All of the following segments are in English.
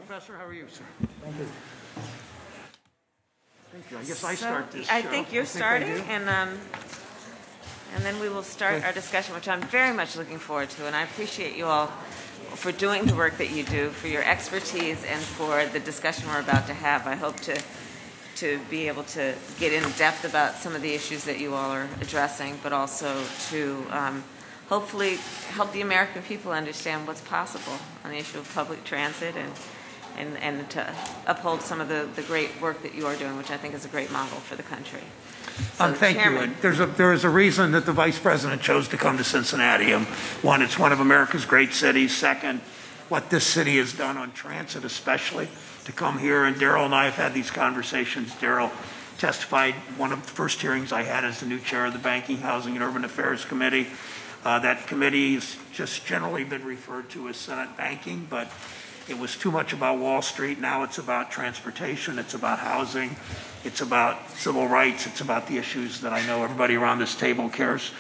Professor. How are you, sir? Thank you. Thank you. I guess I start this I show. think you're starting, and then we will start Okay. our discussion, which I'm very much looking forward to. And I appreciate you all for doing the work that you do, for your expertise, and for the discussion we're about to have. I hope to be able to get in depth about some of the issues that you all are addressing, but also to hopefully help the American people understand what's possible on the issue of public transit and to uphold some of the great work that you are doing, which I think is a great model for the country. So, Thank Chairman, you. And there is a reason that the Vice President chose to come to Cincinnati. One, it's one of America's great cities. Second, what this city has done on transit especially, to come here. And Darrell and I have had these conversations. Darrell testified one of the first hearings I had as the new chair of the Banking, Housing, and Urban Affairs Committee. That committee has just generally been referred to as Senate Banking, but it was too much about Wall Street. Now it's about transportation, it's about housing, it's about civil rights, it's about the issues that I know everybody around this table cares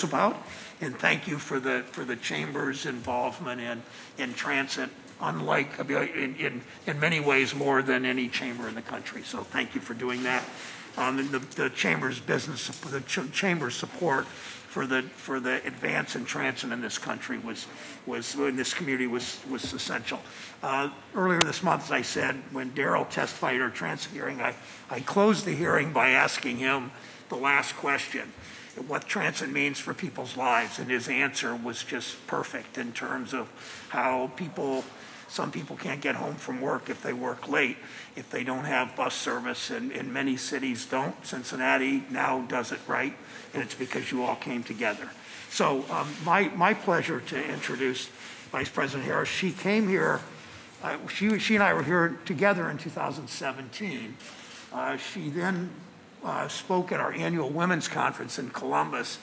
about. And thank you for the Chamber's involvement in transit, unlike in many ways more than any chamber in the country. So thank you for doing that. The Chamber's Chamber's support for the advance in transit in this country was in this community was essential. Earlier this month, as I said, when Darrell testified at our transit hearing, I closed the hearing by asking him the last question, what transit means for people's lives, and his answer was just perfect in terms of how some people can't get home from work if they work late, if they don't have bus service, and many cities don't. Cincinnati now does it right, and it's because you all came together. So my pleasure to introduce Vice President Harris. She came here, she and I were here together in 2017. She then spoke at our annual women's conference in Columbus.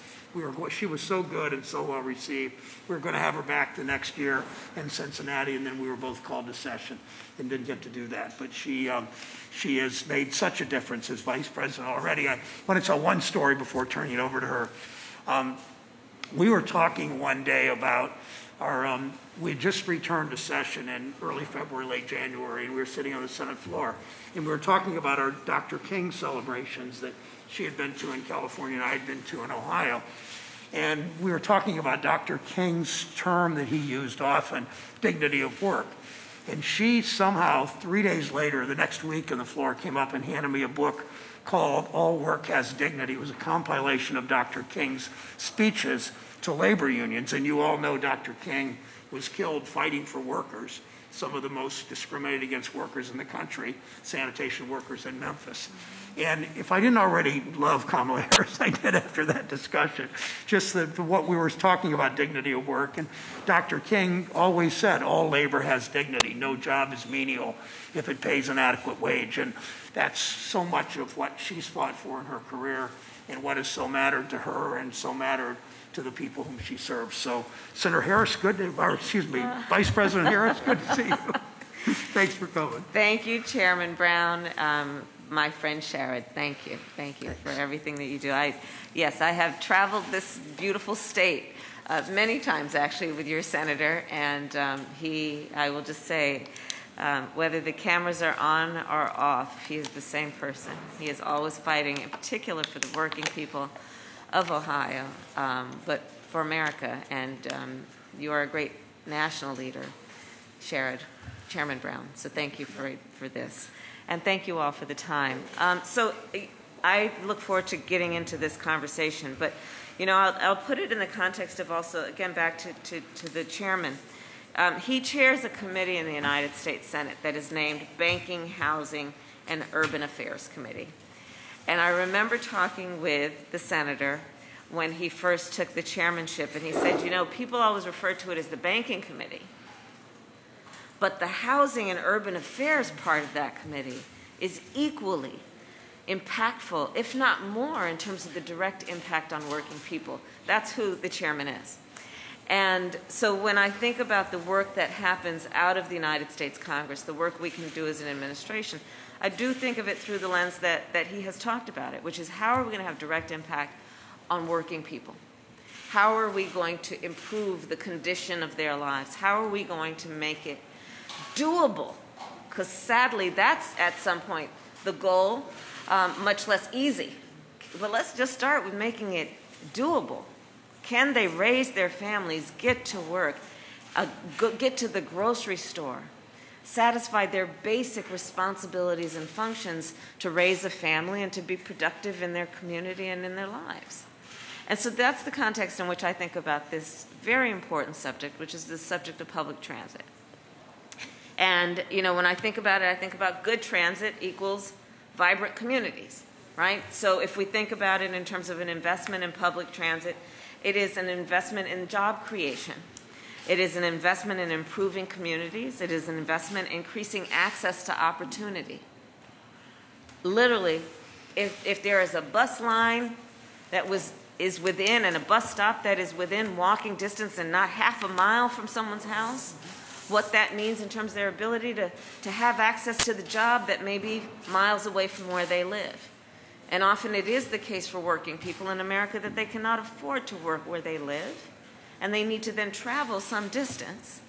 She was so good and so well received. We were going to have her back the next year in Cincinnati, and then we were both called to session and didn't get to do that. But she has made such a difference as vice president already. I want to tell one story before turning it over to her. We were talking one day about we had just returned to session in early February, late January, and we were sitting on the Senate floor, and we were talking about our Dr. King celebrations that she had been to in California and I had been to in Ohio. And we were talking about Dr. King's term that he used often, dignity of work. And she somehow, 3 days later, the next week on the floor, came up and handed me a book called All Work Has Dignity. It was a compilation of Dr. King's speeches to labor unions. And you all know Dr. King was killed fighting for workers, some of the most discriminated against workers in the country, sanitation workers in Memphis. And if I didn't already love Kamala Harris, I did after that discussion. Just what we were talking about, dignity of work. And Dr. King always said, all labor has dignity. No job is menial if it pays an adequate wage. And that's so much of what she's fought for in her career and what has so mattered to her and so mattered to the people whom she serves. So, Senator Harris, Vice President Harris, good to see you. Thanks for coming. thank you, Chairman Brown. My friend Sherrod, thank you. Thank you for everything that you do. Yes, I have traveled this beautiful state many times, actually, with your senator, and I will just say, whether the cameras are on or off, he is the same person. He is always fighting, in particular for the working people of Ohio, but for America, and you are a great national leader, Sherrod, Chairman Brown, so thank you for this. And thank you all for the time. So I look forward to getting into this conversation, but I'll put it in the context of also, again, back to the chairman. He chairs a committee in the United States Senate that is named Banking, Housing, and Urban Affairs Committee. And I remember talking with the senator when he first took the chairmanship, and he said, people always refer to it as the Banking Committee. But the Housing and Urban Affairs part of that committee is equally impactful, if not more, in terms of the direct impact on working people. That's who the chairman is. And so when I think about the work that happens out of the United States Congress, the work we can do as an administration, I do think of it through the lens that he has talked about it, which is how are we going to have direct impact on working people? How are we going to improve the condition of their lives? How are we going to make it doable because sadly that's at some point the goal, much less easy. But let's just start with making it doable. Can they raise their families, get to work, get to the grocery store, satisfy their basic responsibilities and functions to raise a family and to be productive in their community and in their lives? And so that's the context in which I think about this very important subject, which is the subject of public transit. And, you know, when I think about it, I think about good transit equals vibrant communities, right? So if we think about it in terms of an investment in public transit, it is an investment in job creation. It is an investment in improving communities. It is an investment in increasing access to opportunity. Literally, if there is a bus line that is within, and a bus stop that is within walking distance and not half a mile from someone's house, what that means in terms of their ability to have access to the job that may be miles away from where they live. And often it is the case for working people in America that they cannot afford to work where they live, and they need to then travel some distance.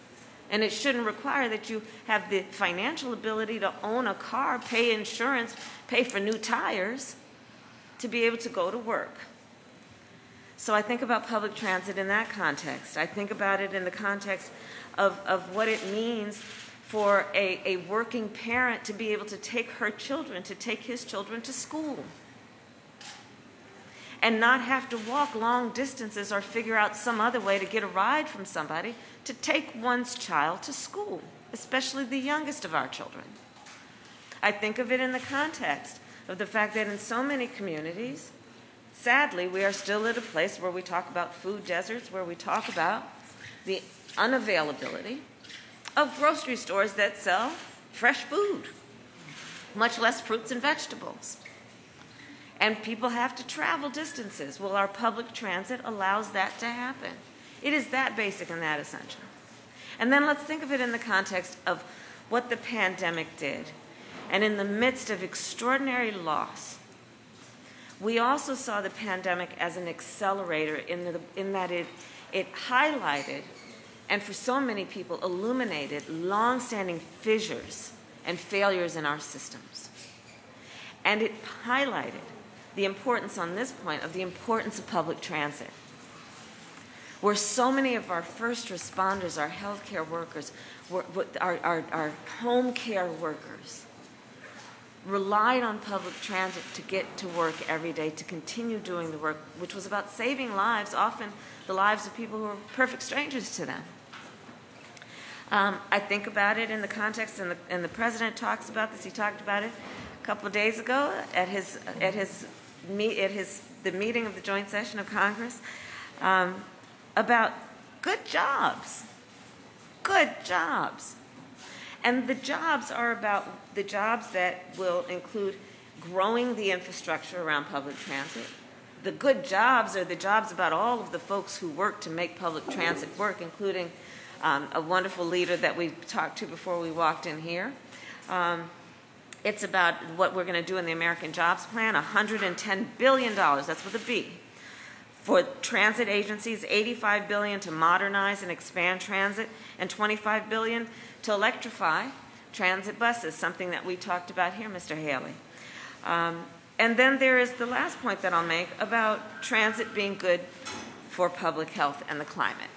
And it shouldn't require that you have the financial ability to own a car, pay insurance, pay for new tires to be able to go to work. So I think about public transit in that context. I think about it in the context of what it means for a working parent to be able to take her children, to take his children to school, and not have to walk long distances or figure out some other way to get a ride from somebody to take one's child to school, especially the youngest of our children. I think of it in the context of the fact that in so many communities, sadly, we are still at a place where we talk about food deserts, where we talk about the unavailability of grocery stores that sell fresh food, much less fruits and vegetables. And people have to travel distances. Well, our public transit allows that to happen. It is that basic and that essential. And then let's think of it in the context of what the pandemic did. And in the midst of extraordinary loss, we also saw the pandemic as an accelerator in that it highlighted, and for so many people illuminated, long-standing fissures and failures in our systems. And it highlighted the importance on this point of the importance of public transit, where so many of our first responders, our healthcare workers, our home care workers, relied on public transit to get to work every day, to continue doing the work, which was about saving lives, often the lives of people who were perfect strangers to them. I think about it in the context, and the president talks about this. He talked about it a couple of days ago at the meeting of the joint session of Congress, about good jobs. Good jobs. And the jobs are about the jobs that will include growing the infrastructure around public transit. The good jobs are the jobs about all of the folks who work to make public transit work, including a wonderful leader that we talked to before we walked in here. It's about what we're going to do in the American Jobs Plan, $110 billion, that's with a B, for transit agencies, $85 billion to modernize and expand transit, and $25 billion to electrify transit buses, something that we talked about here, Mr. Haley. And then there is the last point that I'll make about transit being good for public health and the climate,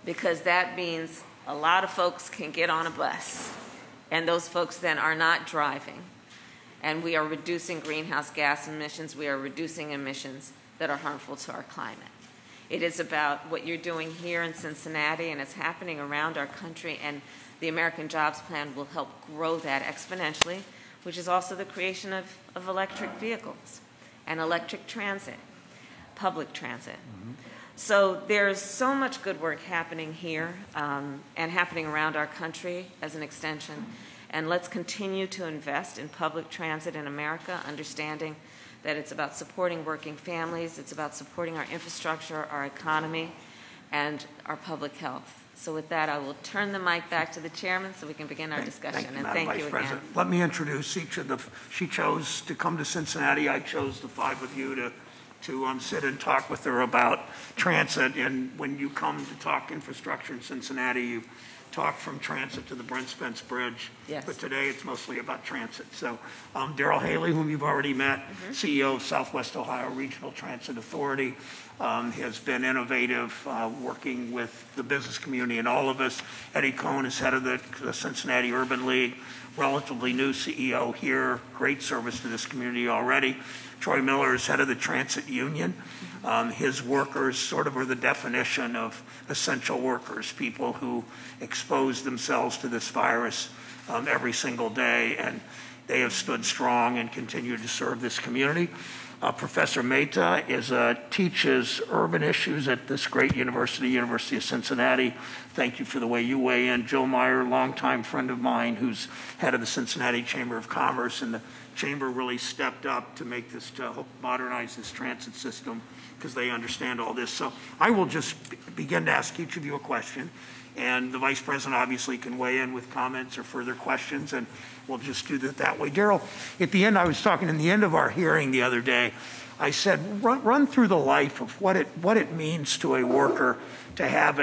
because that means a lot of folks can get on a bus, and those folks then are not driving. And we are reducing greenhouse gas emissions. We are reducing emissions that are harmful to our climate. It is about what you're doing here in Cincinnati, and it's happening around our country, and the American Jobs Plan will help grow that exponentially, which is also the creation of electric vehicles and electric transit, public transit. Mm-hmm. So there's so much good work happening here and happening around our country as an extension. And let's continue to invest in public transit in America, understanding that it's about supporting working families, it's about supporting our infrastructure, our economy, and our public health. So with that, I will turn the mic back to the chairman so we can begin our discussion. Thank you, Vice President. Let me introduce each of the, she chose to come to Cincinnati. I chose the five of you to sit and talk with her about transit. And when you come to talk infrastructure in Cincinnati, you talk from transit to the Brent Spence Bridge. Yes. But today it's mostly about transit. So Daryl Haley, whom you've already met, CEO of Southwest Ohio Regional Transit Authority, has been innovative, working with the business community and all of us. Eddie Cohn is head of the Cincinnati Urban League, relatively new CEO here, great service to this community already. Troy Miller is head of the Transit Union. His workers sort of are the definition of essential workers, people who expose themselves to this virus every single day, and they have stood strong and continue to serve this community. Professor Mehta teaches urban issues at this great university, University of Cincinnati. Thank you for the way you weigh in. Jill Meyer, longtime friend of mine, who's head of the Cincinnati Chamber of Commerce, and the Chamber really stepped up to make this, to help modernize this transit system because they understand all this. So I will just begin to ask each of you a question, and the Vice President obviously can weigh in with comments or further questions, and we'll just do that way. Daryl, at the end, I was talking in the end of our hearing the other day, I said, run through the life of what it means to a worker to have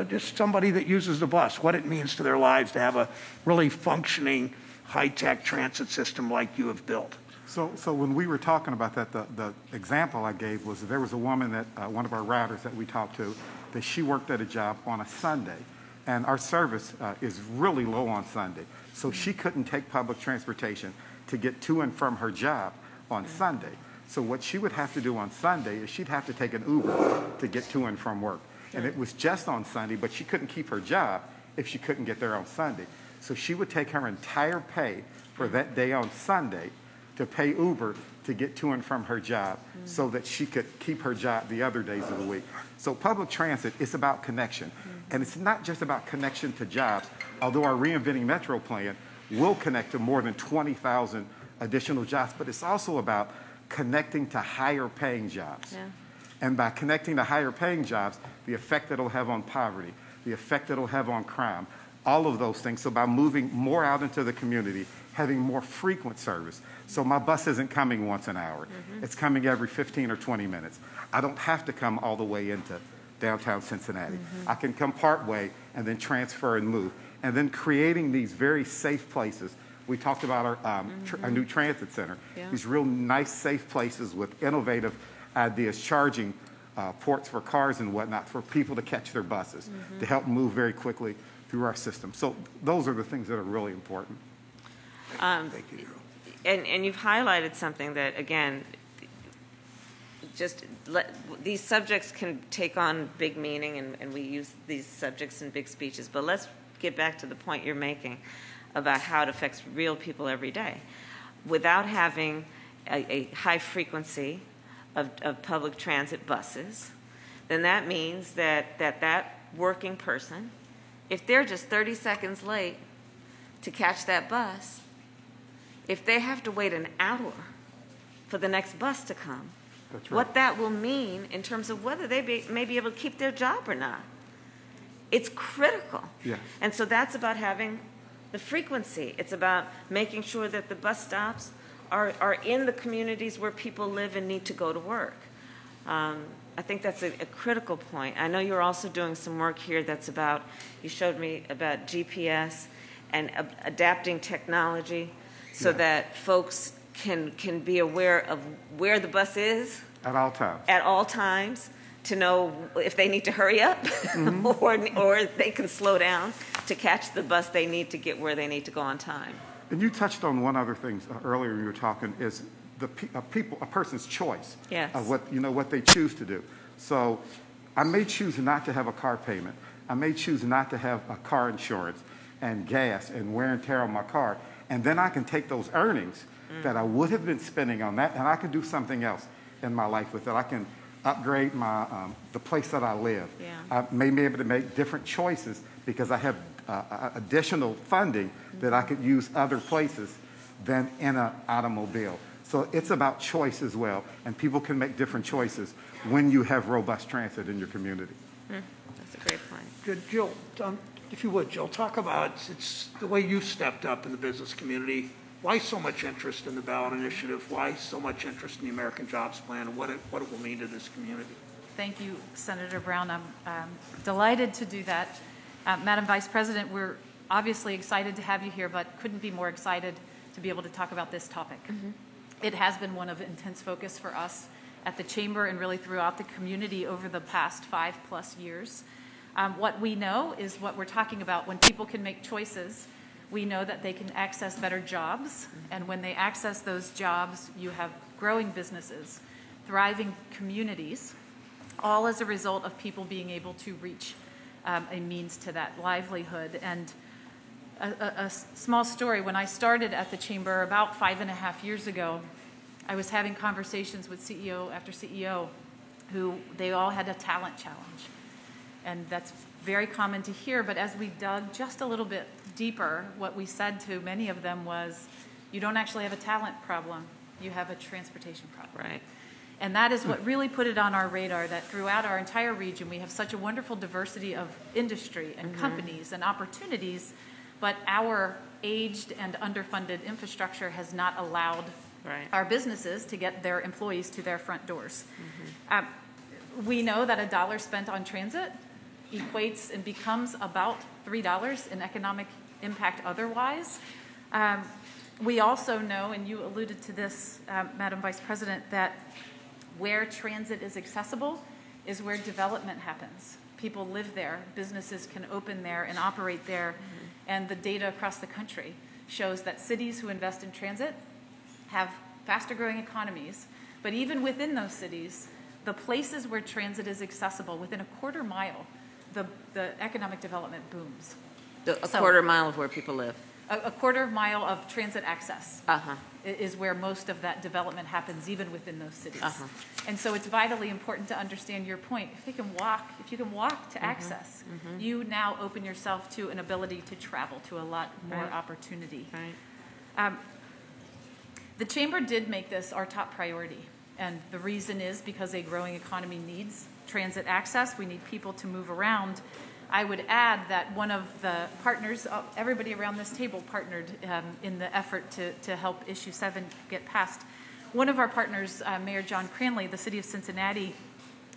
just somebody that uses the bus, what it means to their lives to have a really functioning high-tech transit system like you have built. So when we were talking about that, the example I gave was there was a woman that, one of our routers that we talked to, that she worked at a job on a Sunday, and our service is really low on Sunday. So she couldn't take public transportation to get to and from her job on Sunday. So what she would have to do on Sunday is she'd have to take an Uber to get to and from work. And it was just on Sunday, but she couldn't keep her job if she couldn't get there on Sunday. So she would take her entire pay for that day on Sunday to pay Uber to get to and from her job so that she could keep her job the other days of the week. So public transit is about connection. And it's not just about connection to jobs, although our Reinventing Metro plan will connect to more than 20,000 additional jobs, but it's also about connecting to higher paying jobs. Yeah. And by connecting to higher paying jobs, the effect that it'll have on poverty, the effect that it'll have on crime, all of those things. So by moving more out into the community, having more frequent service. So my bus isn't coming once an hour. It's coming every 15 or 20 minutes. I don't have to come all the way into downtown Cincinnati. I can come part way and then transfer and move. And then creating these very safe places. We talked about our new transit center. Yeah. These real nice, safe places with innovative ideas, charging ports for cars and whatnot for people to catch their buses, to help move very quickly through our system. So those are the things that are really important. Thank you, Daryl. And you've highlighted something that, again, these subjects can take on big meaning, and we use these subjects in big speeches, but let's get back to the point you're making about how it affects real people every day. Without having a high frequency of public transit buses, then that means that working person, if they're just 30 seconds late to catch that bus, if they have to wait an hour for the next bus to come, That's right. what that will mean in terms of whether they may be able to keep their job or not. It's critical. Yes. And so that's about having the frequency. It's about making sure that the bus stops are in the communities where people live and need to go to work. I think that's a critical point. I know you're also doing some work here that's about, you showed me about GPS and adapting technology so that folks can be aware of where the bus is At all times. at all times, to know if they need to hurry up or they can slow down to catch the bus they need to get where they need to go on time. And you touched on one other thing earlier when you were talking, is a person's choice Yes. of what they choose to do. So I may choose not to have a car payment. I may choose not to have a car insurance and gas and wear and tear on my car. And then I can take those earnings that I would have been spending on that, and I can do something else in my life with it. I can upgrade the place that I live. Yeah. I may be able to make different choices because I have additional funding that I could use other places than in an automobile. So it's about choice as well, and people can make different choices when you have robust transit in your community. That's a great point. Good. Jill, if you would, Jill, talk about it's the way you stepped up in the business community. Why so much interest in the ballot initiative? Why so much interest in the American Jobs Plan, and what it will mean to this community? Thank you, Senator Brown. I'm delighted to do that. Madam Vice President, we're obviously excited to have you here, but couldn't be more excited to be able to talk about this topic. It has been one of intense focus for us at the Chamber and really throughout the community over the past 5+ years. What we know is what we're talking about. When people can make choices, we know that they can access better jobs, and when they access those jobs, you have growing businesses, thriving communities, all as a result of people being able to reach a means to that livelihood. And a small story, when I started at the Chamber about 5.5 years ago, I was having conversations with CEO after CEO who they all had a talent challenge. And that's very common to hear, but as we dug just a little bit deeper, what we said to many of them was, you don't actually have a talent problem, you have a transportation problem. Right. And that is what really put it on our radar, that throughout our entire region, we have such a wonderful diversity of industry and companies and opportunities, but our aged and underfunded infrastructure has not allowed our businesses to get their employees to their front doors. We know that $1 spent on transit equates and becomes about $3 in economic impact otherwise. We also know, and you alluded to this, Madam Vice President, that where transit is accessible is where development happens. People live there, businesses can open there and operate there, and the data across the country shows that cities who invest in transit have faster growing economies, but even within those cities, the places where transit is accessible, within a quarter mile, the economic development booms. Quarter mile of where people live. A quarter mile of transit access is where most of that development happens, even within those cities. And so it's vitally important to understand your point. If you can walk to access, you now open yourself to an ability to travel, to a lot more opportunity. The Chamber did make this our top priority. And the reason is because a growing economy needs transit access. We need people to move around. I would add that one of the partners, everybody around this table partnered in the effort to help Issue 7 get passed. One of our partners, Mayor John Cranley, the city of Cincinnati,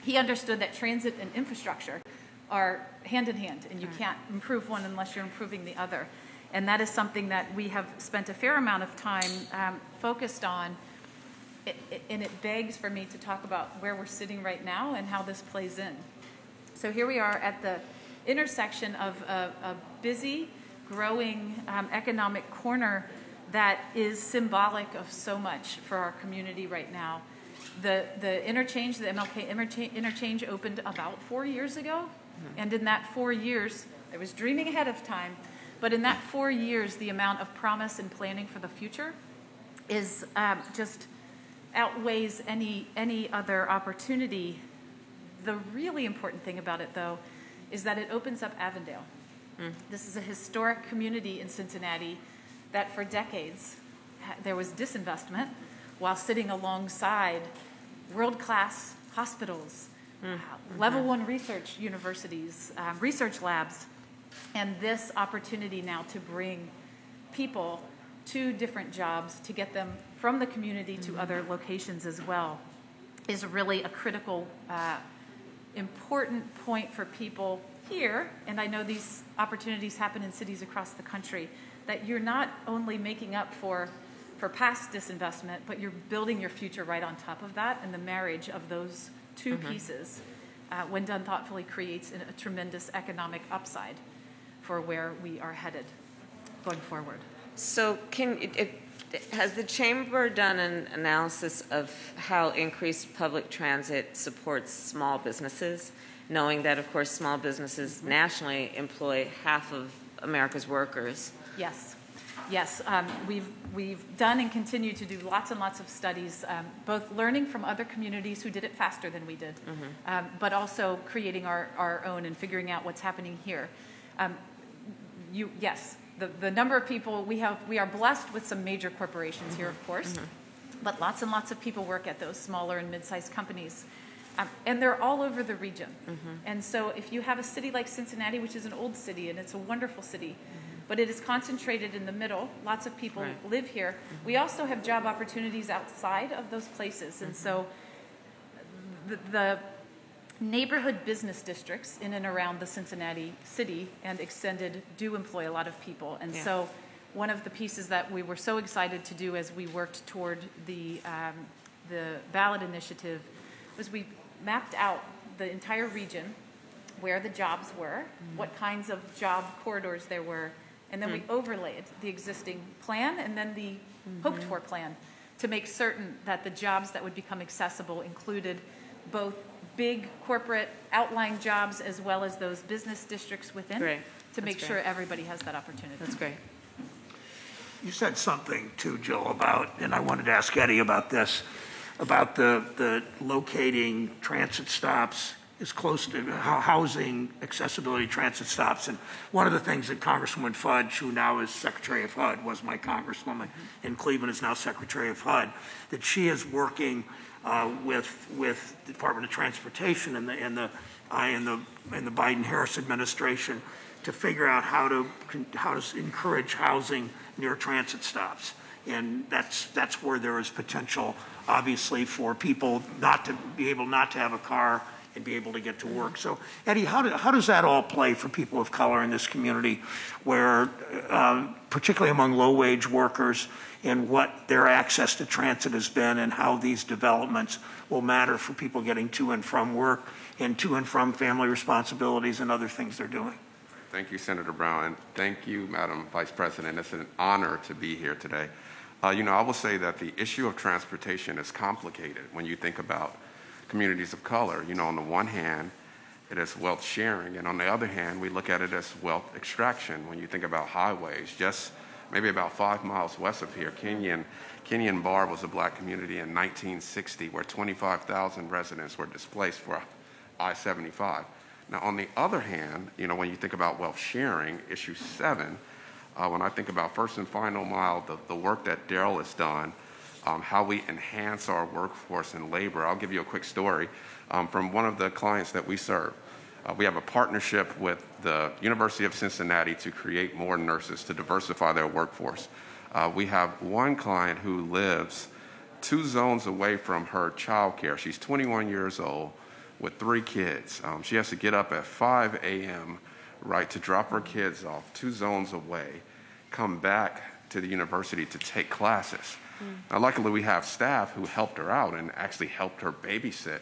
he understood that transit and infrastructure are hand in hand, and you can't improve one unless you're improving the other. And that is something that we have spent a fair amount of time focused on. And it begs for me to talk about where we're sitting right now and how this plays in. So here we are at the intersection of a busy, growing economic corner that is symbolic of so much for our community right now. The interchange, the MLK interchange opened about 4 years ago. And in that 4 years, there was dreaming ahead of time, but in that 4 years, the amount of promise and planning for the future is just outweighs any other opportunity. The really important thing about it, though, is that it opens up Avondale. This is a historic community in Cincinnati that for decades there was disinvestment while sitting alongside world-class hospitals, level 1 research universities, research labs, and this opportunity now to bring people to different jobs, to get them from the community to other locations as well, is really a critical, important point for people here. And I know these opportunities happen in cities across the country, that you're not only making up for past disinvestment, but you're building your future right on top of that. And the marriage of those two pieces, when done thoughtfully, creates a tremendous economic upside for where we are headed going forward. So has the Chamber done an analysis of how increased public transit supports small businesses, knowing that, of course, small businesses nationally employ half of America's workers? Yes. We've done and continue to do lots and lots of studies, both learning from other communities who did it faster than we did, but also creating our own and figuring out what's happening here. The number of people we are blessed with some major corporations here, of course, but lots and lots of people work at those smaller and mid-sized companies. And they're all over the region. And so if you have a city like Cincinnati, which is an old city and it's a wonderful city, but it is concentrated in the middle, lots of people live here, we also have job opportunities outside of those places. And so the neighborhood business districts in and around the Cincinnati city and extended do employ a lot of people. And so one of the pieces that we were so excited to do as we worked toward the ballot initiative was we mapped out the entire region, where the jobs were, what kinds of job corridors there were, and then we overlaid the existing plan and then the hoped for plan to make certain that the jobs that would become accessible included both big corporate outlying jobs as well as those business districts within to make sure everybody has that opportunity. That's great. You said something too, Jill, about, and I wanted to ask Eddie about this, about the locating transit stops as close to housing accessibility transit stops. And one of the things that Congresswoman Fudge, who now is Secretary of HUD, was my congresswoman in Cleveland, is now Secretary of HUD, that she is working with the Department of Transportation and the Biden-Harris administration to figure out how to encourage housing near transit stops. And that's where there is potential, obviously, for people not to be able not to have a car and be able to get to work. So, Eddie, how does that all play for people of color in this community, where, particularly among low-wage workers, and what their access to transit has been, and how these developments will matter for people getting to and from work and to and from family responsibilities and other things they're doing? Thank you, Senator Brown, and thank you, Madam Vice President. It's an honor to be here today. I will say that the issue of transportation is complicated when you think about communities of color. On the one hand, it is wealth sharing, and on the other hand, we look at it as wealth extraction. When you think about highways, just maybe about 5 miles west of here, Kenyon Bar was a black community in 1960 where 25,000 residents were displaced for I-75. Now, on the other hand, when you think about wealth sharing, issue 7, when I think about first and final mile, the work that Daryl has done, how we enhance our workforce and labor. I'll give you a quick story from one of the clients that we serve. We have a partnership with the University of Cincinnati to create more nurses to diversify their workforce. We have one client who lives 2 zones away from her child care. She's 21 years old with 3 kids. She has to get up at 5 a.m. to drop her kids off 2 zones away, come back to the university to take classes. Now, luckily, we have staff who helped her out and actually helped her babysit.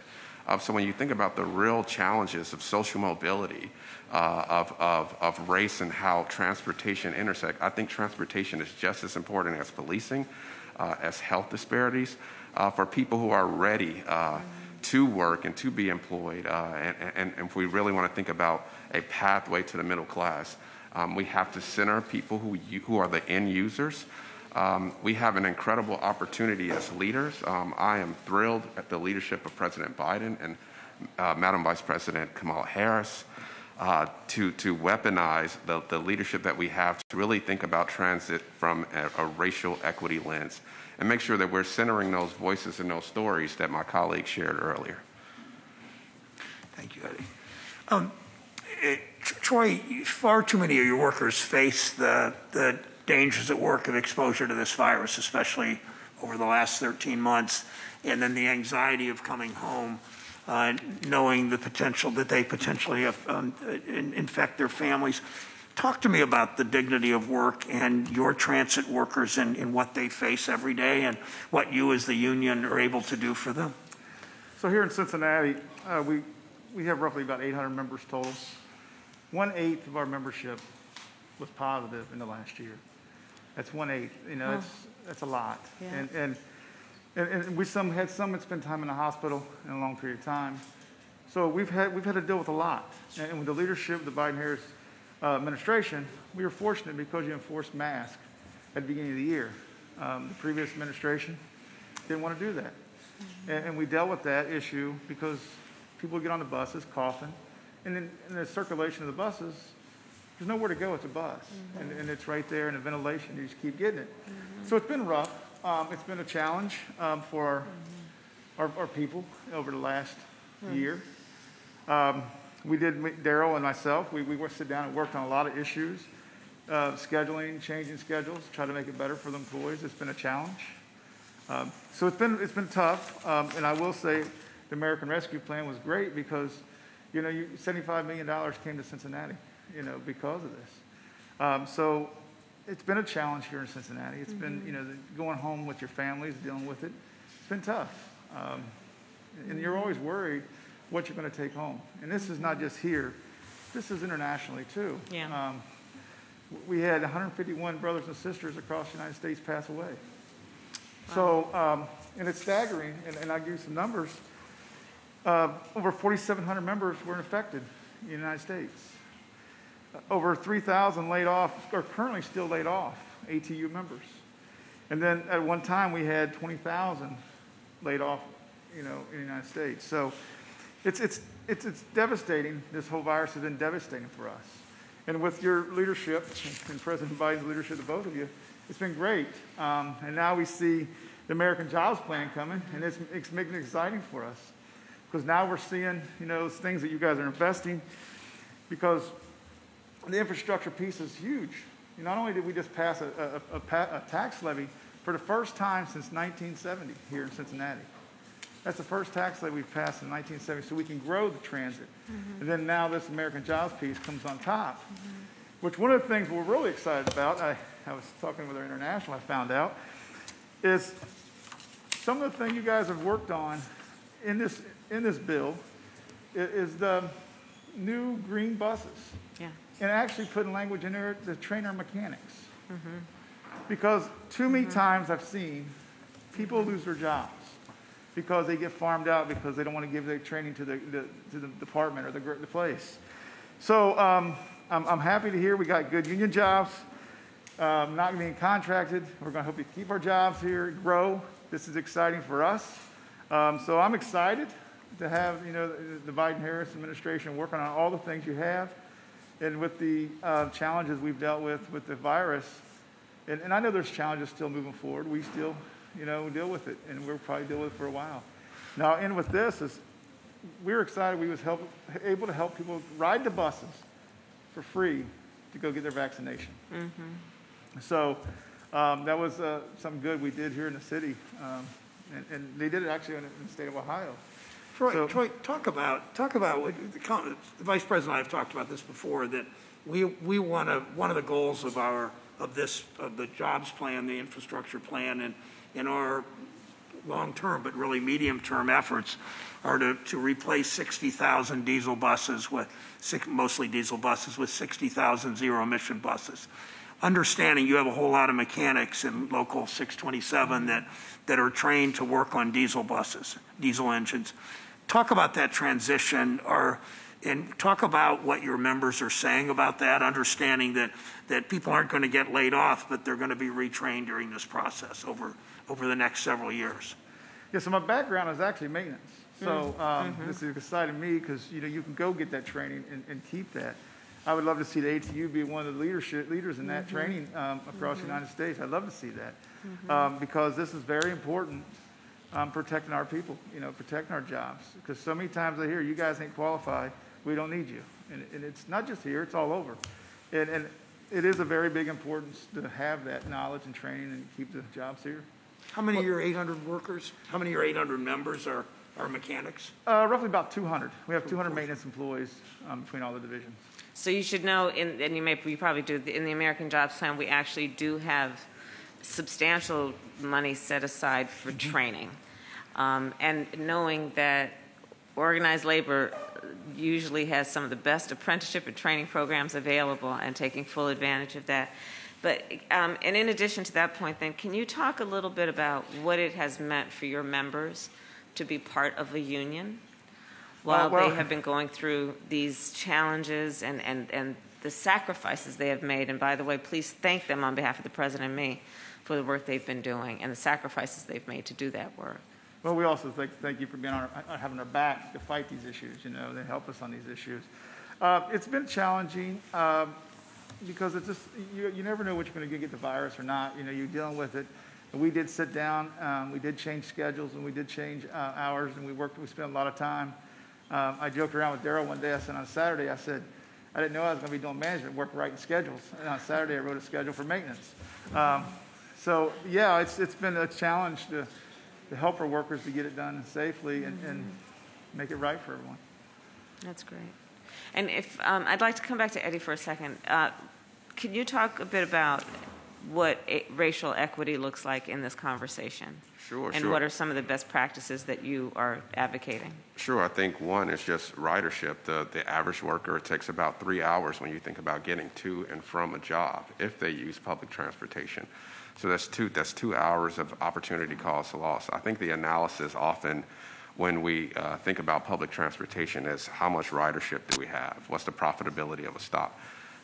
So when you think about the real challenges of social mobility, of race and how transportation intersect, I think transportation is just as important as policing, as health disparities, for people who are ready to work and to be employed. And if we really want to think about a pathway to the middle class, we have to center people who are the end users. We have an incredible opportunity as leaders. I am thrilled at the leadership of President Biden and Madam Vice President Kamala Harris to weaponize the leadership that we have to really think about transit from a racial equity lens and make sure that we're centering those voices and those stories that my colleague shared earlier. Thank you, Eddie. Troy, far too many of your workers face the dangers at work of exposure to this virus, especially over the last 13 months, and then the anxiety of coming home, knowing the potential that they potentially have, infect their families. Talk to me about the dignity of work and your transit workers and what they face every day and what you as the union are able to do for them. So here in Cincinnati, we have roughly about 800 members total. 1/8 of our membership was positive in the last year. That's 1/8. That's a lot. Yeah. And we had some that spent time in the hospital in a long period of time. So we've had to deal with a lot. And with the leadership of the Biden-Harris administration, we were fortunate because you enforced masks at the beginning of the year. The previous administration didn't want to do that. And we dealt with that issue because people would get on the buses coughing. And then in the circulation of the buses, there's nowhere to go. It's a bus. And it's right there in the ventilation. You just keep getting it. So it's been rough. It's been a challenge for our people over the last year. Daryl and myself, we sit down and worked on a lot of issues, scheduling, changing schedules, try to make it better for the employees. It's been a challenge. So it's been tough. And I will say the American Rescue Plan was great because, $75 million came to Cincinnati, because of this. So it's been a challenge here in Cincinnati. It's been, going home with your families, dealing with it. It's been tough. And you're always worried what you're going to take home. And this is not just here. This is internationally, too. Yeah. We had 151 brothers and sisters across the United States pass away. Wow. So, and it's staggering, and I'll give you some numbers. Over 4,700 members were infected in the United States. Over 3,000 laid off, or currently still laid off, ATU members. And then at one time we had 20,000 laid off, in the United States. So it's devastating. This whole virus has been devastating for us. And with your leadership, and President Biden's leadership, the both of you, it's been great. And now we see the American Jobs Plan coming, and it's making it exciting for us. Because now we're seeing, those things that you guys are investing, because the infrastructure piece is huge. Not only did we just pass a tax levy for the first time since 1970 here in Cincinnati. That's the first tax levy we've passed in 1970, so we can grow the transit. And then now this American Jobs piece comes on top, which one of the things we're really excited about, I was talking with our international, I found out, is some of the things you guys have worked on in this bill is the new green buses. Yeah. And actually putting language in there to train our mechanics. Because too many times I've seen people lose their jobs because they get farmed out because they don't want to give their training to the department or the place. So I'm happy to hear we got good union jobs, not being contracted. We're going to hope you keep our jobs here, grow. This is exciting for us. So I'm excited to have the Biden-Harris administration working on all the things you have, and with the challenges we've dealt with the virus. And I know there's challenges still moving forward. We still deal with it, and we'll probably deal with it for a while. Now, and with this is, we were excited we was able to help people ride the buses for free to go get their vaccination. So that was something good we did here in the city, and they did it actually in the state of Ohio. Troy, talk about what the Vice President and I have talked about this before, that we want to, one of the goals of the jobs plan, the infrastructure plan, and in our long-term but really medium-term efforts are to replace 60,000 diesel buses with mostly diesel buses with 60,000 zero-emission buses. Understanding you have a whole lot of mechanics in Local 627 that are trained to work on diesel buses, diesel engines. Talk about that transition, and talk about what your members are saying about that, understanding that people aren't going to get laid off, but they're going to be retrained during this process over the next several years. Yeah, so my background is actually maintenance. So this is exciting me because you can go get that training and keep that. I would love to see the ATU be one of the leaders in that training across the United States. I'd love to see that because this is very important. Protecting our people, protecting our jobs. Because so many times I hear, you guys ain't qualified, we don't need you. And it's not just here, it's all over. And it is a very big importance to have that knowledge and training and keep the jobs here. How many of your 800 workers, how many of your 800 members are mechanics? Roughly about 200. We have 200 maintenance employees between all the divisions. So you should know, and you probably do, in the American Jobs Plan, we actually do have substantial money set aside for training. And knowing that organized labor usually has some of the best apprenticeship and training programs available, and taking full advantage of that. But, and in addition to that point then, can you talk a little bit about what it has meant for your members to be part of a union while they have been going through these challenges and the sacrifices they have made? And by the way, please thank them on behalf of the President and me for the work they've been doing and the sacrifices they've made to do that work. Well, we also thank you for being having our back to fight these issues. They help us on these issues. It's been challenging because it's just you never know what you're going to get the virus or not. You're dealing with it. And we did sit down. We did change schedules, and we did change hours, and we spent a lot of time. I joked around with Daryl one day. I said on Saturday, I said, I didn't know I was going to be doing management work, writing schedules. And on Saturday, I wrote a schedule for maintenance. So yeah, it's been a challenge to help our workers to get it done safely, and make it right for everyone. That's great. And if I'd like to come back to Eddie for a second. Can you talk a bit about what racial equity looks like in this conversation? Sure, and sure. what are some of the best practices that you are advocating? Sure. I think one is just ridership. The average worker, it takes about 3 hours when you think about getting to and from a job if they use public transportation. So that's 2 hours of opportunity cost loss. I think the analysis often when we think about public transportation is how much ridership do we have? What's the profitability of a stop?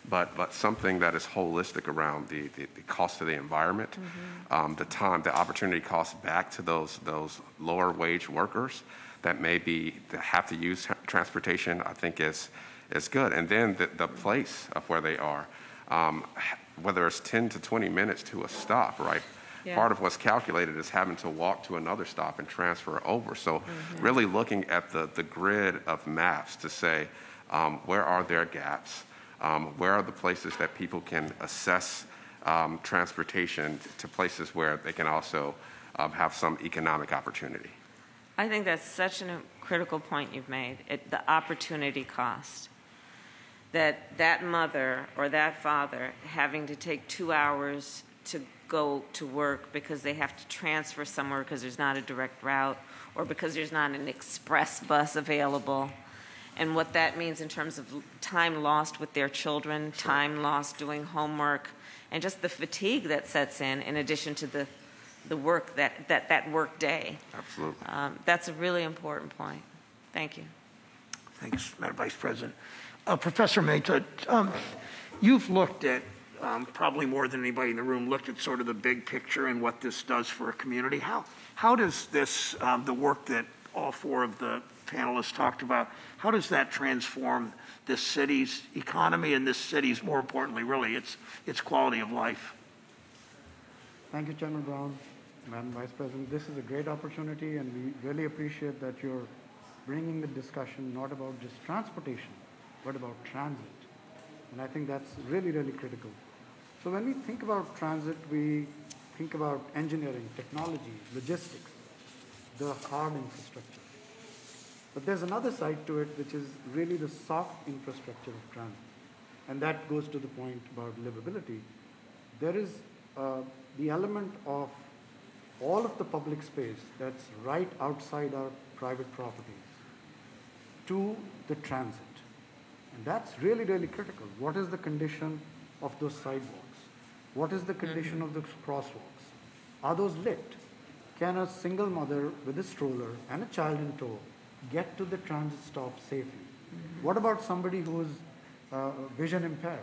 But something that is holistic around the cost of the environment, the time, the opportunity cost back to those lower wage workers that have to use transportation, I think is good. And then the place of where they are, whether it's 10 to 20 minutes to a stop, right? Yeah. Part of what's calculated is having to walk to another stop and transfer over. So really looking at the grid of maps to say, where are their gaps? Where are the places that people can assess transportation to places where they can also have some economic opportunity? I think that's such a critical point you've made, the opportunity cost. That mother or that father having to take 2 hours to go to work because they have to transfer somewhere because there's not a direct route or because there's not an express bus available. And what that means in terms of time lost with their children, time lost doing homework, and just the fatigue that sets in addition to the work that work day. Absolutely. That's a really important point. Thank you. Thanks, Madam Vice President. Professor Mehta, you've looked at, probably more than anybody in the room, looked at sort of the big picture and what this does for a community. How does this, the work that all four of the panelists talked about, how does that transform this city's economy and this city's, more importantly, really, its quality of life? Thank you, Chairman Brown, Madam Vice President. This is a great opportunity, and we really appreciate that you're bringing the discussion not about just transportation, but about transit. And I think that's really, really critical. So when we think about transit, we think about engineering, technology, logistics, the hard infrastructure. But there's another side to it, which is really the soft infrastructure of transit. And that goes to the point about livability. There is the element of all of the public space that's right outside our private properties to the transit. And that's really, really critical. What is the condition of those sidewalks? What is the condition of those crosswalks? Are those lit? Can a single mother with a stroller and a child in tow get to the transit stop safely? What about somebody who's vision impaired?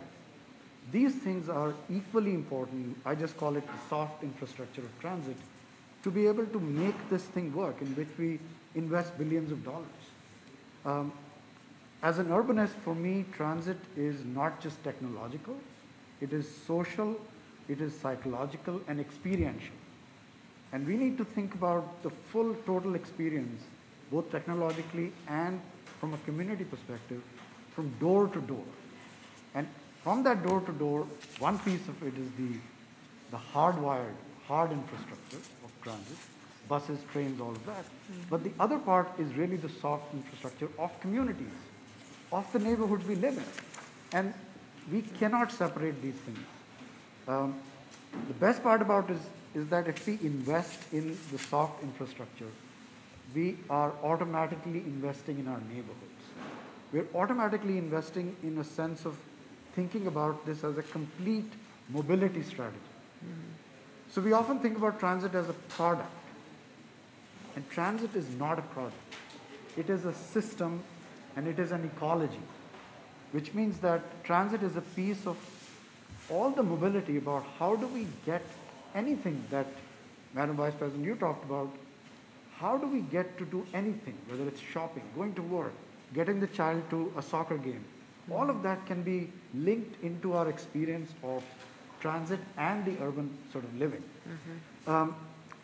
These things are equally important. I just call it the soft infrastructure of transit to be able to make this thing work, in which we invest billions of dollars. As an urbanist, for me, transit is not just technological. It is social, it is psychological, and experiential. And we need to think about the full total experience, both technologically and from a community perspective, from door to door. And from that door to door, one piece of it is the hard infrastructure of transit, buses, trains, all of that. But the other part is really the soft infrastructure of communities, of the neighborhoods we live in. And we cannot separate these things. The best part about it is that if we invest in the soft infrastructure, we are automatically investing in our neighborhoods. We're automatically investing in a sense of thinking about this as a complete mobility strategy. So we often think about transit as a product. And transit is not a product. It is a system, and it is an ecology, which means that transit is a piece of all the mobility about how do we get anything that, Madam Vice President, you talked about. How do we get to do anything, whether it's shopping, going to work, getting the child to a soccer game? All of that can be linked into our experience of transit and the urban sort of living.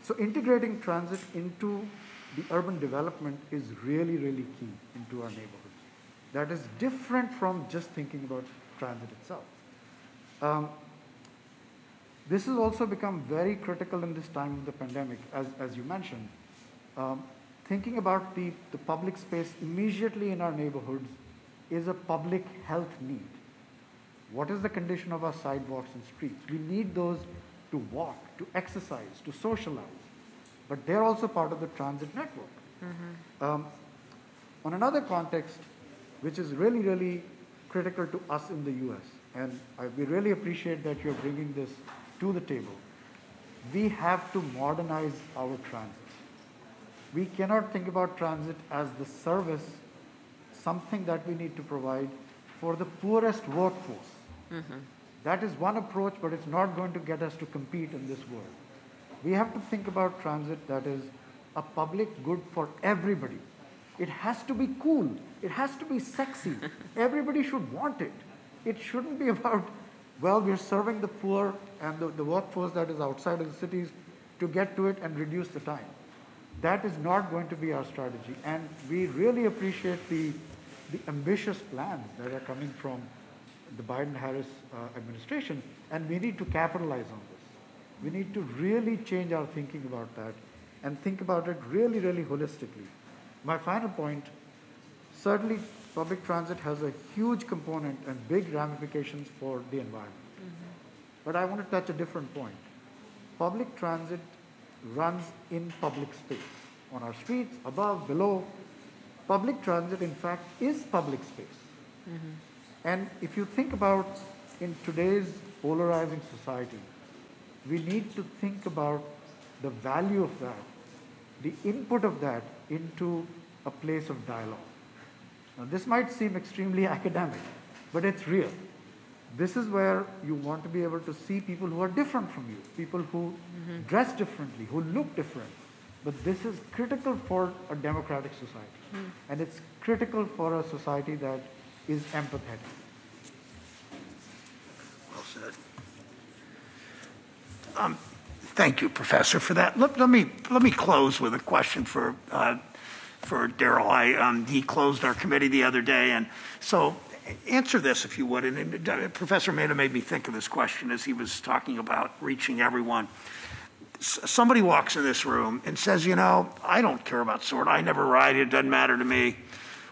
So integrating transit into the urban development is really, really key into our neighborhoods. That is different from just thinking about transit itself. This has also become very critical in this time of the pandemic, as you mentioned. thinking about the public space immediately in our neighborhoods is a public health need. What is the condition of our sidewalks and streets? We need those to walk, to exercise, to socialize, but they're also part of the transit network. On another context, which is really, really critical to us in the US, and we really appreciate that you're bringing this to the table, we have to modernize our transit. We cannot think about transit as the service, something that we need to provide for the poorest workforce. That is one approach, but it's not going to get us to compete in this world. We have to think about transit that is a public good for everybody. It has to be cool. It has to be sexy. Everybody should want it. It shouldn't be about, well, we're serving the poor and the workforce that is outside of the cities to get to it and reduce the time. That is not going to be our strategy. And we really appreciate the ambitious plans that are coming from the Biden-Harris administration, and we need to capitalize on this. We need to really change our thinking about that and think about it really, really holistically. My final point, certainly public transit has a huge component and big ramifications for the environment. But I want to touch a different point. Public transit runs in public space, on our streets, above, below. Public transit, in fact, is public space. And if you think about in today's polarizing society, we need to think about the value of that, the input of that into a place of dialogue. Now, this might seem extremely academic, but it's real. This is where you want to be able to see people who are different from you, people who dress differently, who look different. But this is critical for a democratic society. And it's critical for a society that is empathetic. Well said. Thank you, Professor, for that. Let me close with a question for Darrell. He closed our committee the other day, and so answer this if you would. And Professor Mehta made me think of this question as he was talking about reaching everyone. Somebody walks in this room and says, you know, I don't care about SORT. I never ride it. It doesn't matter to me.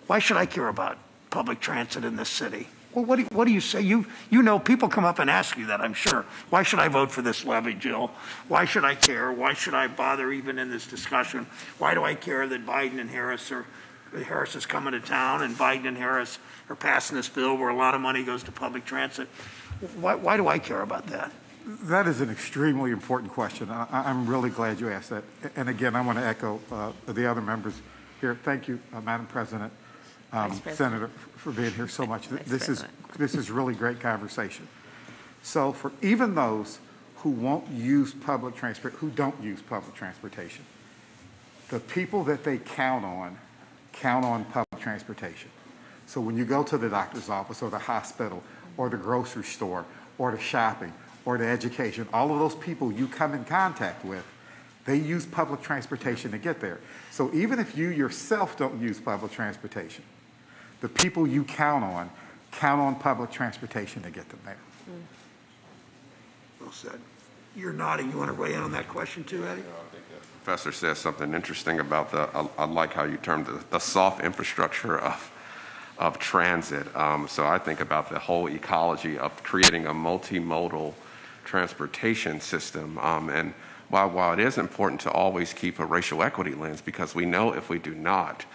Why should I care about public transit in this city? Well, what do you say? You know, people come up and ask you that, I'm sure. Why should I vote for this levy, Jill? Why should I care? Why should I bother even in this discussion? Why do I care that Biden and Harris is coming to town and Biden and Harris are passing this bill where a lot of money goes to public transit? Why do I care about that? That is an extremely important question. I'm really glad you asked that. And again, I want to echo the other members here. Thank you, Madam President, Senator, for being here so much. This is really great conversation. So for even those who won't use public transport, who don't use public transportation, the people that they count on public transportation. So when you go to the doctor's office or the hospital or the grocery store or the shopping or the education, all of those people you come in contact with, they use public transportation to get there. So even if you yourself don't use public transportation, the people you count on public transportation to get them there. Well said. You're nodding. You want to weigh in on that question too, Eddie? I think the professor says something interesting about I like how you termed the soft infrastructure of transit. So I think about the whole ecology of creating a multimodal transportation system. And while it is important to always keep a racial equity lens, because we know if we do not,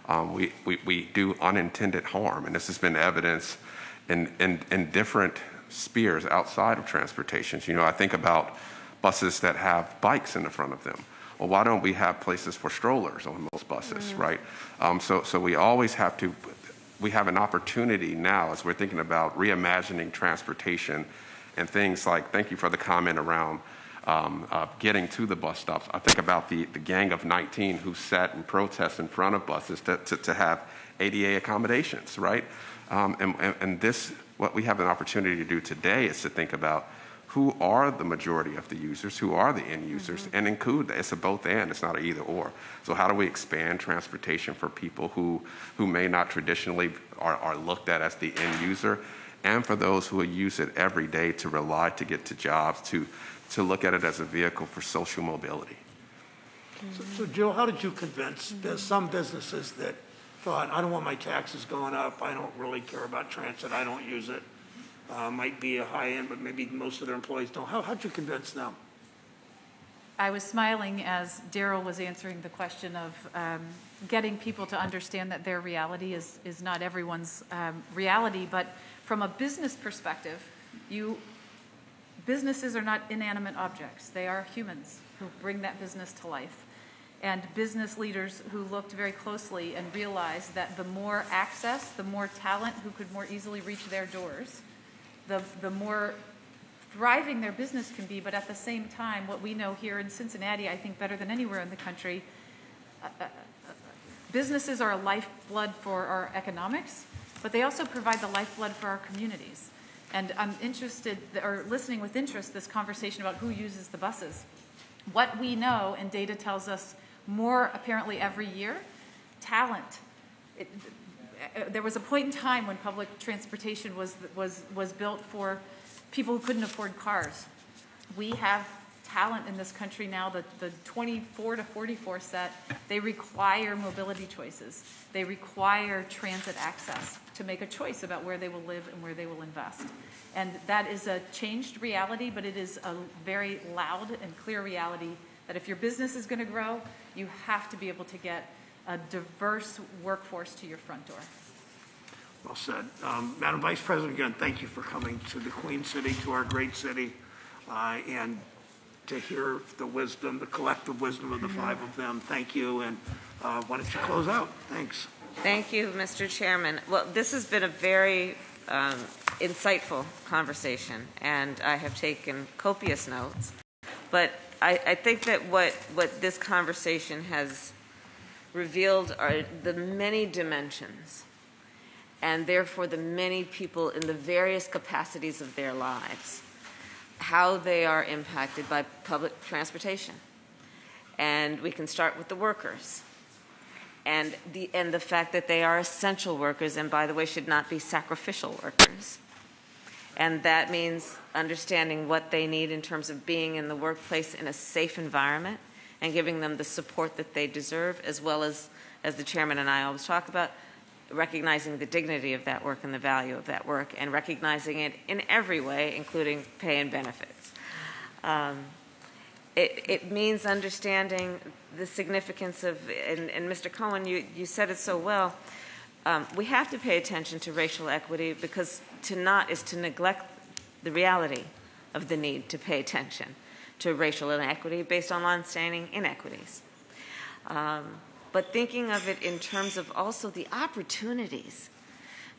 we do unintended harm. And this has been evidenced in different spheres outside of transportation. You know, I think about buses that have bikes in the front of them. Well, why don't we have places for strollers on most buses, right? So we always have to, we have an opportunity now as we're thinking about reimagining transportation and things like, thank you for the comment around getting to the bus stops. I think about the gang of 19 who sat and protest in front of buses to have ADA accommodations, right? And this, what we have an opportunity to do today is to think about who are the majority of the users, who are the end users, and include that. It's a both and, it's not an either or. So how do we expand transportation for people who may not traditionally are looked at as the end user, and for those who use it every day to rely to get to jobs, to look at it as a vehicle for social mobility? So Jill, how did you convince, there's some businesses that thought, I don't want my taxes going up, I don't really care about transit, I don't use it. Might be a high end, but maybe most of their employees don't. How'd you convince them? I was smiling as Daryl was answering the question of getting people to understand that their reality is not everyone's reality, but from a business perspective, businesses are not inanimate objects. They are humans who bring that business to life. And business leaders who looked very closely and realized that the more access, the more talent who could more easily reach their doors, the more thriving their business can be. But at the same time, what we know here in Cincinnati, I think better than anywhere in the country, businesses are a lifeblood for our economics, but they also provide the lifeblood for our communities. And I'm interested, or listening with interest, this conversation about who uses the buses. What we know, and data tells us more apparently every year, talent. There was a point in time when public transportation was built for people who couldn't afford cars. We have talent in this country now, the 24 to 44 set, they require mobility choices. They require transit access to make a choice about where they will live and where they will invest. And that is a changed reality, but it is a very loud and clear reality that if your business is going to grow, you have to be able to get a diverse workforce to your front door. Well said. Madam Vice President, again, thank you for coming to the Queen City, to our great city, and to hear the wisdom, the collective wisdom of the five of them. Thank you, and why don't you close out? Thanks. Thank you, Mr. Chairman. Well, this has been a very insightful conversation, and I have taken copious notes. But I think that what this conversation has revealed are the many dimensions, and therefore the many people in the various capacities of their lives, how they are impacted by public transportation. And we can start with the workers, and the fact that they are essential workers, and by the way, should not be sacrificial workers. And that means understanding what they need in terms of being in the workplace in a safe environment and giving them the support that they deserve, as well as the chairman and I always talk about, recognizing the dignity of that work and the value of that work, and recognizing it in every way, including pay and benefits. It means understanding the significance of, and Mr. Cohen, you said it so well, we have to pay attention to racial equity, because to not is to neglect the reality of the need to pay attention to racial inequity based on long-standing inequities. But thinking of it in terms of also the opportunities,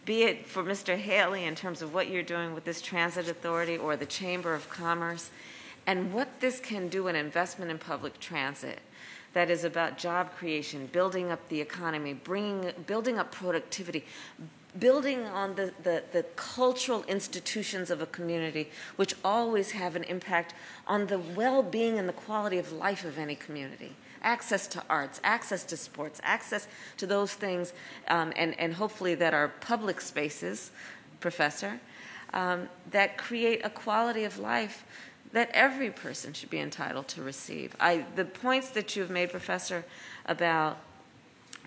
be it for Mr. Haley in terms of what you're doing with this transit authority or the Chamber of Commerce, and what this can do in investment in public transit that is about job creation, building up the economy, building up productivity, building on the cultural institutions of a community, which always have an impact on the well-being and the quality of life of any community. Access to arts, access to sports, access to those things, and hopefully that are public spaces, Professor, that create a quality of life that every person should be entitled to receive. The points that you've made, Professor, about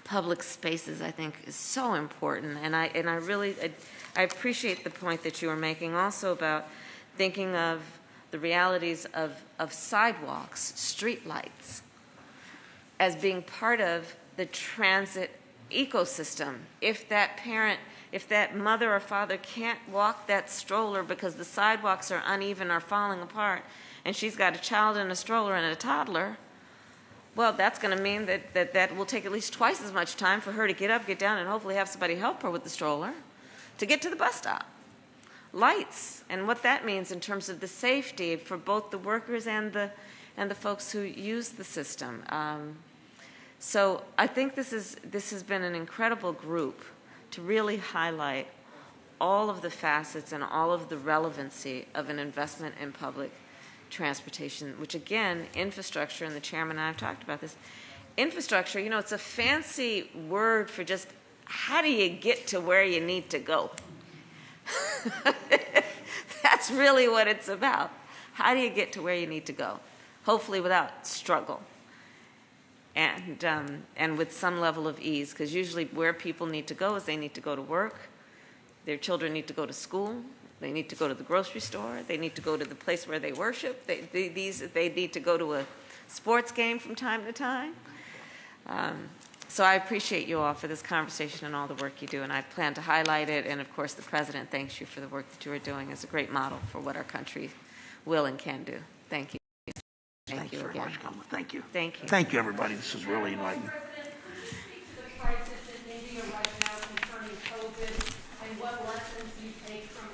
public spaces, I think, is so important, and I really appreciate the point that you were making also about thinking of the realities of sidewalks, street lights, as being part of the transit ecosystem. If that parent, if that mother or father can't walk that stroller because the sidewalks are uneven or falling apart, and she's got a child in a stroller and a toddler, well, that's going to mean that will take at least twice as much time for her to get up, get down, and hopefully have somebody help her with the stroller to get to the bus stop. Lights, and what that means in terms of the safety for both the workers and the folks who use the system. So I think this has been an incredible group to really highlight all of the facets and all of the relevancy of an investment in public transportation, which again, infrastructure, and the chairman and I have talked about this. Infrastructure, it's a fancy word for just how do you get to where you need to go? That's really what it's about. How do you get to where you need to go? Hopefully without struggle. and with some level of ease, because usually where people need to go is they need to go to work, their children need to go to school, they need to go to the grocery store, they need to go to the place where they worship, they need to go to a sports game from time to time. So I appreciate you all for this conversation and all the work you do, and I plan to highlight it. And of course, the President thanks you for the work that you are doing as a great model for what our country will and can do. Thank you. Thank you very again. much, Kamala. Thank you. Thank you. Thank you, everybody. This is really enlightening. President, could you speak to the crisis in India right now concerning COVID and what lessons you take from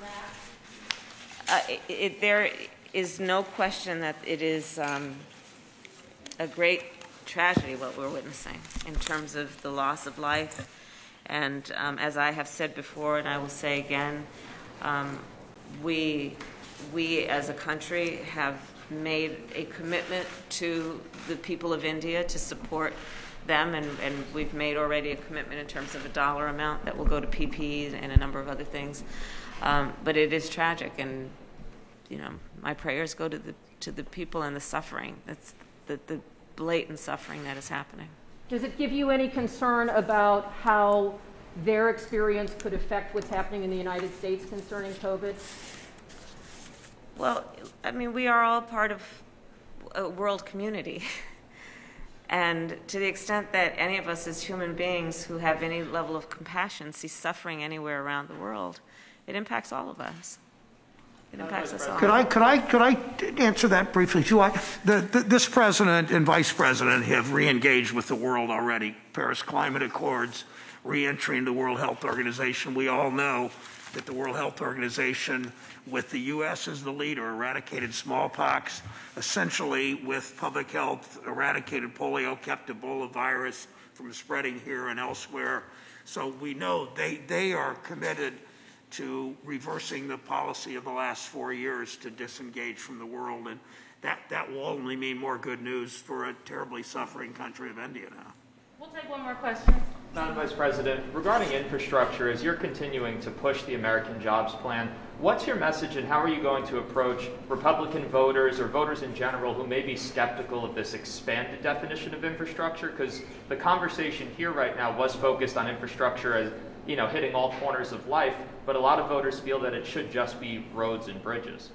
that? There is no question that it is a great tragedy what we're witnessing in terms of the loss of life. And as I have said before, and I will say again, we as a country have made a commitment to the people of India to support them, and we've made already a commitment in terms of a dollar amount that will go to PPE and a number of other things. But it is tragic, and my prayers go to the people and the suffering. That's the blatant suffering that is happening. Does it give you any concern about how their experience could affect what's happening in the United States concerning COVID? Well, I mean, we are all part of a world community. And to the extent that any of us as human beings who have any level of compassion see suffering anywhere around the world, it impacts all of us. It impacts us all. Could I answer that briefly too? This president and vice president have re-engaged with the world already. Paris Climate Accords, re-entering the World Health Organization. We all know that the World Health Organization, with the U.S. as the leader, eradicated smallpox, essentially with public health, eradicated polio, kept Ebola virus from spreading here and elsewhere. So we know they are committed to reversing the policy of the last 4 years to disengage from the world, and that will only mean more good news for a terribly suffering country of India now. We'll take one more question. Madam Vice President, regarding infrastructure, as you're continuing to push the American Jobs Plan, what's your message and how are you going to approach Republican voters or voters in general who may be skeptical of this expanded definition of infrastructure? Because the conversation here right now was focused on infrastructure as, hitting all corners of life, but a lot of voters feel that it should just be roads and bridges.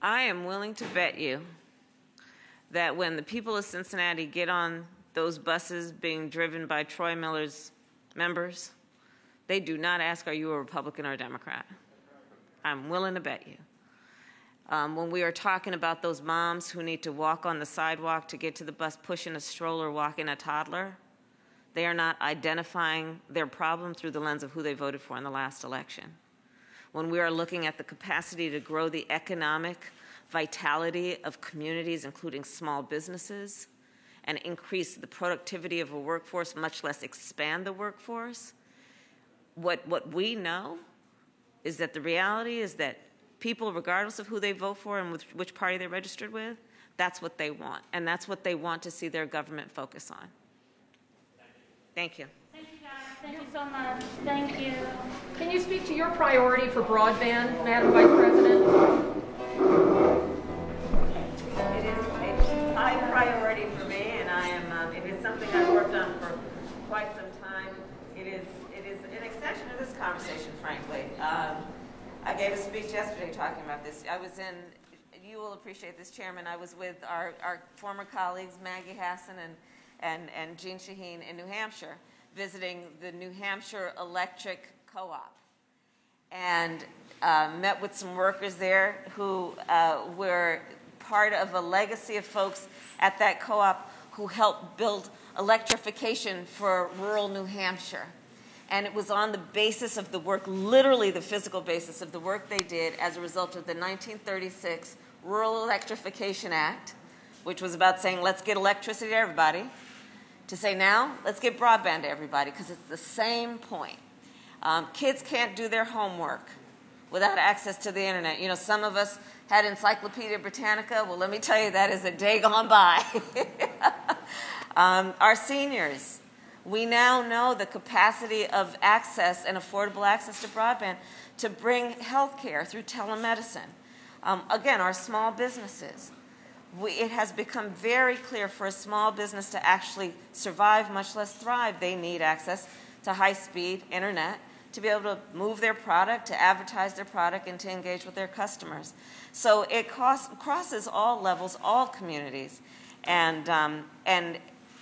I am willing to bet you that when the people of Cincinnati get on those buses being driven by Troy Miller's members, they do not ask, are you a Republican or a Democrat? I'm willing to bet you. When we are talking about those moms who need to walk on the sidewalk to get to the bus, pushing a stroller, walking a toddler, they are not identifying their problem through the lens of who they voted for in the last election. When we are looking at the capacity to grow the economic vitality of communities, including small businesses, and increase the productivity of a workforce, much less expand the workforce, what we know is that the reality is that people, regardless of who they vote for and which party they're registered with, that's what they want. And that's what they want to see their government focus on. Thank you. Thank you, guys. Thank you so much. Thank you. Can you speak to your priority for broadband, Madam Vice President? It is a high priority for me, and it is something I've worked on for quite some time. It is an extension of this conversation, frankly. I gave a speech yesterday talking about this. You will appreciate this, Chairman, I was with our former colleagues, Maggie Hassan and Jean Shaheen in New Hampshire, visiting the New Hampshire Electric Co-op, and met with some workers there who were part of a legacy of folks at that co-op who helped build electrification for rural New Hampshire. And it was on the basis of the work, literally the physical basis of the work they did as a result of the 1936 Rural Electrification Act, which was about saying, let's get electricity to everybody, to say now, let's get broadband to everybody, because it's the same point. Kids can't do their homework without access to the internet. Some of us had Encyclopedia Britannica. Well, let me tell you, that is a day gone by. Our seniors, we now know the capacity of access and affordable access to broadband to bring health care through telemedicine. Again, our small businesses. it has become very clear for a small business to actually survive, much less thrive, they need access to high-speed internet to be able to move their product, to advertise their product, and to engage with their customers. So it crosses all levels, all communities. And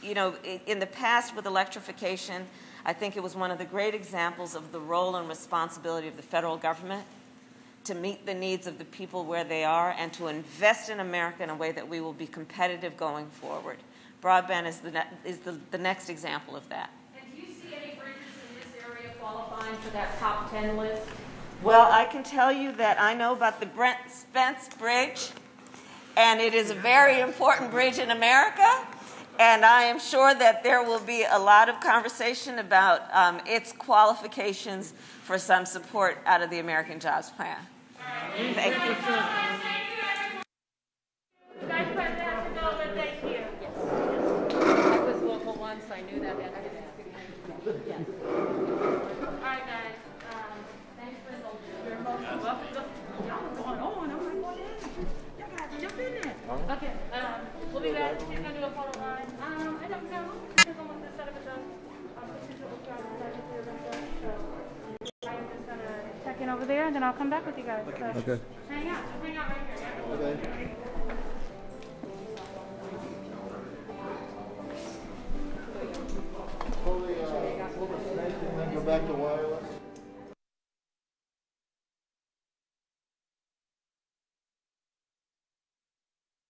you know, in the past with electrification, I think it was one of the great examples of the role and responsibility of the federal government to meet the needs of the people where they are and to invest in America in a way that we will be competitive going forward. Broadband is the next example of that. And do you see any bridges in this area qualifying for that top 10 list? Well, I can tell you that I know about the Brent Spence Bridge, and it is a very important bridge in America, and I am sure that there will be a lot of conversation about its qualifications for some support out of the American Jobs Plan. Thank you. Vice President has to go, but thank you. I was local once, I knew that. Yes. All right, guys. Thanks for indulging. You're most welcome. Y'all going on. I'm like, going in. Y'all got to jump in there. Okay. We'll be back. You're going to do a photo line. I don't know. Because I'm going to set up a I'm just going to check in over there, and then I'll come back with you guys. So Okay. hang out right here. Okay. Pull the snake and then go back to wireless.